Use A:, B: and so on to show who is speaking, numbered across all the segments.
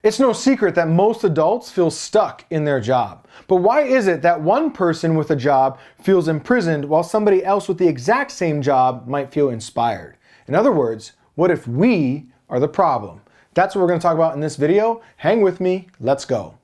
A: It's no secret that most adults feel stuck in their job. But why is it that one person with a job feels imprisoned while somebody else with the exact same job might feel inspired? In other words, what if we are the problem? That's what we're going to talk about in this video. Hang with me, let's go.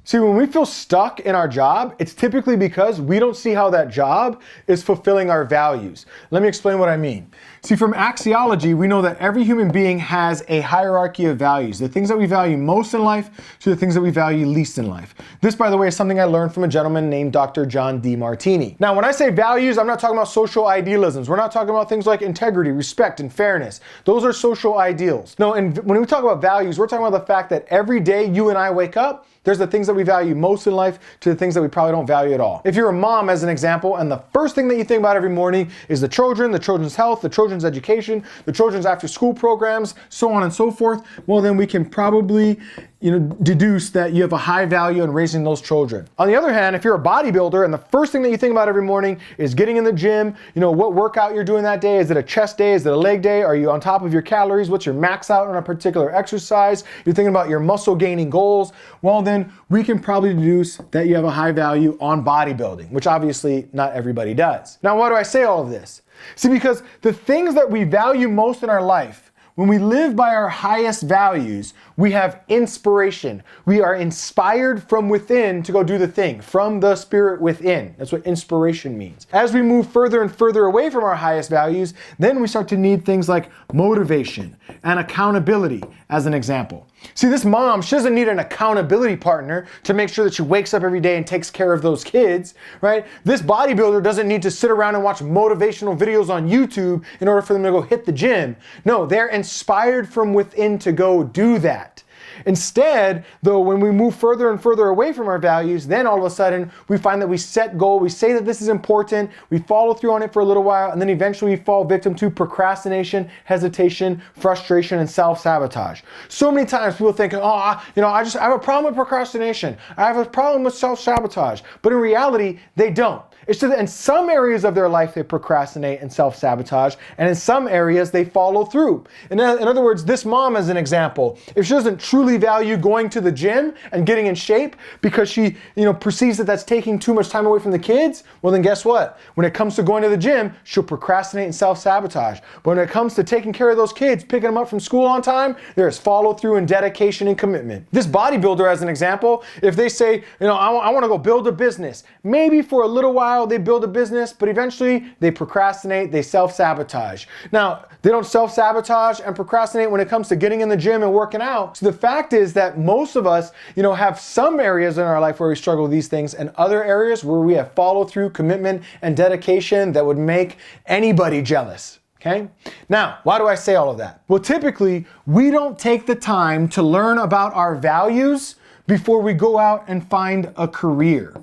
A: See, when we feel stuck in our job, it's typically because we don't see how that job is fulfilling our values. Let me explain what I mean. See, from axiology, we know that every human being has a hierarchy of values, the things that we value most in life to the things that we value least in life. This, by the way, is something I learned from a gentleman named Dr. John Demartini. Now, when I say values, I'm not talking about social idealisms. We're not talking about things like integrity, respect, and fairness. Those are social ideals. No, and when we talk about values, we're talking about the fact that every day you and I wake up, there's the things that we value most in life to the things that we probably don't value at all. If you're a mom, as an example, and the first thing that you think about every morning is the children's health, the children's education, the children's after school programs, so on and so forth, well, then we can probably deduce that you have a high value in raising those children. On the other hand, if you're a bodybuilder and the first thing that you think about every morning is getting in the gym, what workout you're doing that day, is it a chest day, is it a leg day, are you on top of your calories, what's your max out on a particular exercise, you're thinking about your muscle gaining goals, well then we can probably deduce that you have a high value on bodybuilding, which obviously not everybody does. Now, why do I say all of this? See, because the things that we value most in our life, when we live by our highest values, we have inspiration. We are inspired from within to go do the thing, from the spirit within. That's what inspiration means. As we move further and further away from our highest values, then we start to need things like motivation and accountability, as an example. See, this mom, she doesn't need an accountability partner to make sure that she wakes up every day and takes care of those kids, right? This bodybuilder doesn't need to sit around and watch motivational videos on YouTube in order for them to go hit the gym. No, they're inspired from within to go do that. Instead, though, when we move further and further away from our values, then all of a sudden we find that we set goal, we say that this is important, we follow through on it for a little while, and then eventually we fall victim to procrastination, hesitation, frustration, and self-sabotage. So many times people think, I have a problem with procrastination, I have a problem with self-sabotage, but in reality, they don't. It's just that in some areas of their life they procrastinate and self-sabotage, and in some areas they follow through. In other words, this mom, as an example, if she doesn't truly value going to the gym and getting in shape because she perceives that that's taking too much time away from the kids, well then guess what? When it comes to going to the gym, she'll procrastinate and self-sabotage. But when it comes to taking care of those kids, picking them up from school on time, there's follow through and dedication and commitment. This bodybuilder, as an example, if they say, I want to go build a business, maybe for a little while they build a business, but eventually they procrastinate, they self-sabotage. Now, they don't self-sabotage and procrastinate when it comes to getting in the gym and working out. So the fact is that most of us, have some areas in our life where we struggle with these things and other areas where we have follow through, commitment, and dedication that would make anybody jealous. Okay? Now, why do I say all of that? Well, typically, we don't take the time to learn about our values before we go out and find a career.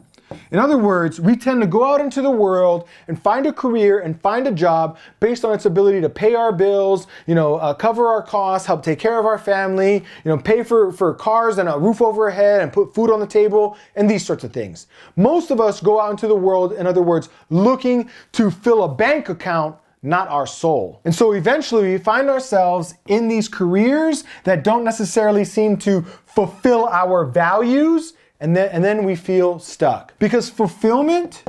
A: In other words, we tend to go out into the world and find a career and find a job based on its ability to pay our bills, cover our costs, help take care of our family, pay for cars and a roof over our head and put food on the table and these sorts of things. Most of us go out into the world, in other words, looking to fill a bank account, not our soul. And so eventually we find ourselves in these careers that don't necessarily seem to fulfill our values. And then we feel stuck. Because fulfillment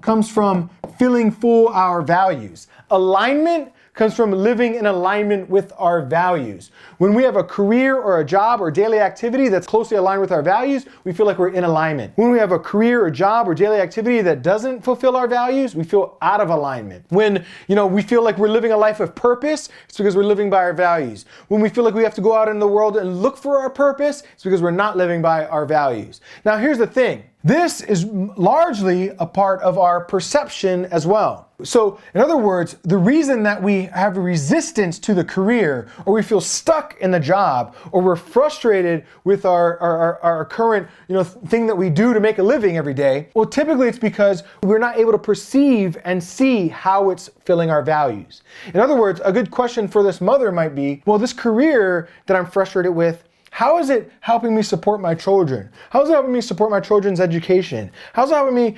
A: comes from filling full our values. Alignment comes from living in alignment with our values. When we have a career or a job or daily activity that's closely aligned with our values, we feel like we're in alignment. When we have a career or job or daily activity that doesn't fulfill our values, we feel out of alignment. When, we feel like we're living a life of purpose, it's because we're living by our values. When we feel like we have to go out in the world and look for our purpose, it's because we're not living by our values. Now, here's the thing. This is largely a part of our perception as well. So, in other words, the reason that we have a resistance to the career, or we feel stuck in the job, or we're frustrated with our current thing that we do to make a living every day, well, typically it's because we're not able to perceive and see how it's filling our values. In other words, a good question for this mother might be, well, this career that I'm frustrated with, how is it helping me support my children? How is it helping me support my children's education? How's it helping me,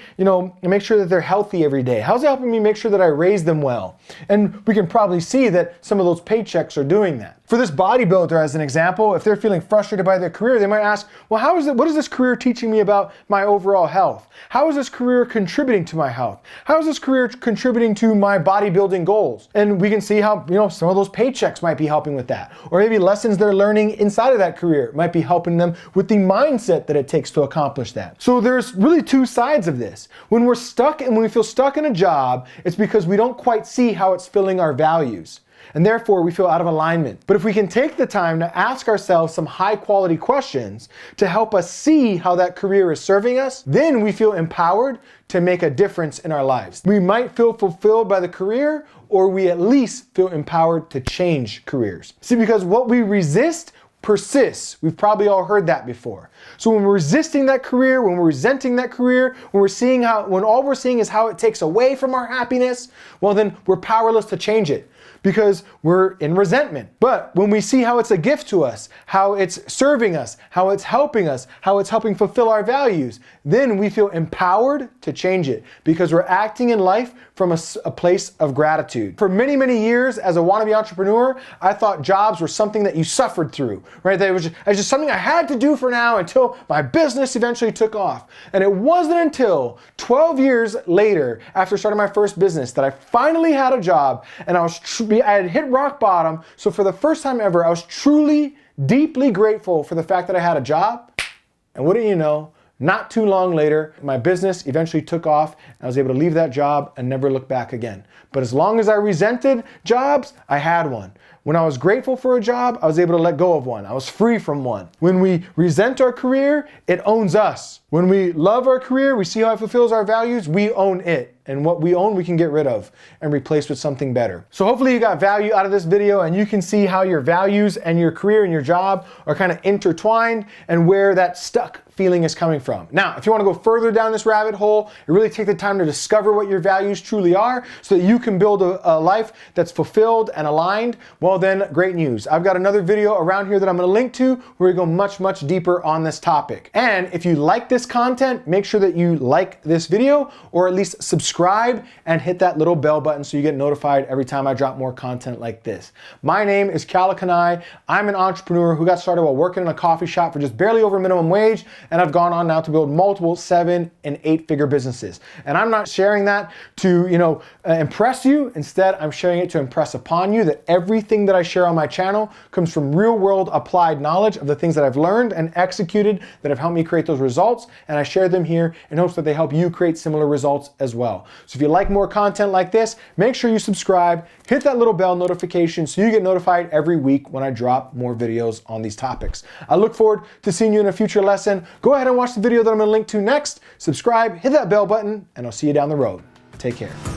A: make sure that they're healthy every day? How's it helping me make sure that I raise them well? And we can probably see that some of those paychecks are doing that. For this bodybuilder, as an example, if they're feeling frustrated by their career, they might ask, well, what is this career teaching me about my overall health? How is this career contributing to my health? How is this career contributing to my bodybuilding goals? And we can see how, some of those paychecks might be helping with that. Or maybe lessons they're learning inside of that career might be helping them with the mindset that it takes to accomplish that. So there's really two sides of this. When we're stuck and when we feel stuck in a job, it's because we don't quite see how it's filling our values. And therefore we feel out of alignment. But if we can take the time to ask ourselves some high quality questions to help us see how that career is serving us, then we feel empowered to make a difference in our lives. We might feel fulfilled by the career, or we at least feel empowered to change careers. See, because what we resist persists. We've probably all heard that before. So when we're resisting that career, when we're resenting that career, when all we're seeing is how it takes away from our happiness, well then we're powerless to change it because we're in resentment. But when we see how it's a gift to us, how it's serving us, how it's helping fulfill our values, then we feel empowered to change it because we're acting in life from a place of gratitude. For many, many years as a wannabe entrepreneur, I thought jobs were something that you suffered through, right? That it was just something I had to do for now until my business eventually took off. And it wasn't until 12 years later, after starting my first business, that I finally had a job and I had hit rock bottom. So for the first time ever, I was truly, deeply grateful for the fact that I had a job. And wouldn't you know, not too long later, my business eventually took off. I was able to leave that job and never look back again. But as long as I resented jobs, I had one. When I was grateful for a job, I was able to let go of one. I was free from one. When we resent our career, it owns us. When we love our career, we see how it fulfills our values, we own it. And what we own, we can get rid of and replace with something better. So hopefully you got value out of this video and you can see how your values and your career and your job are kind of intertwined and where that stuck feeling is coming from. Now, if you want to go further down this rabbit hole and really take the time to discover what your values truly are so that you can build a life that's fulfilled and aligned, well then, great news. I've got another video around here that I'm going to link to where we go much, much deeper on this topic. And if you like this content, make sure that you like this video or at least subscribe and hit that little bell button so you get notified every time I drop more content like this. My name is Kala Kanai. I'm an entrepreneur who got started while working in a coffee shop for just barely over minimum wage, and I've gone on now to build multiple 7- and 8-figure businesses. And I'm not sharing that to, impress you. Instead, I'm sharing it to impress upon you that everything that I share on my channel comes from real world applied knowledge of the things that I've learned and executed that have helped me create those results. And I share them here in hopes that they help you create similar results as well. So if you like more content like this, make sure you subscribe, hit that little bell notification so you get notified every week when I drop more videos on these topics. I look forward to seeing you in a future lesson. Go ahead and watch the video that I'm going to link to next. Subscribe, hit that bell button, and I'll see you down the road. Take care.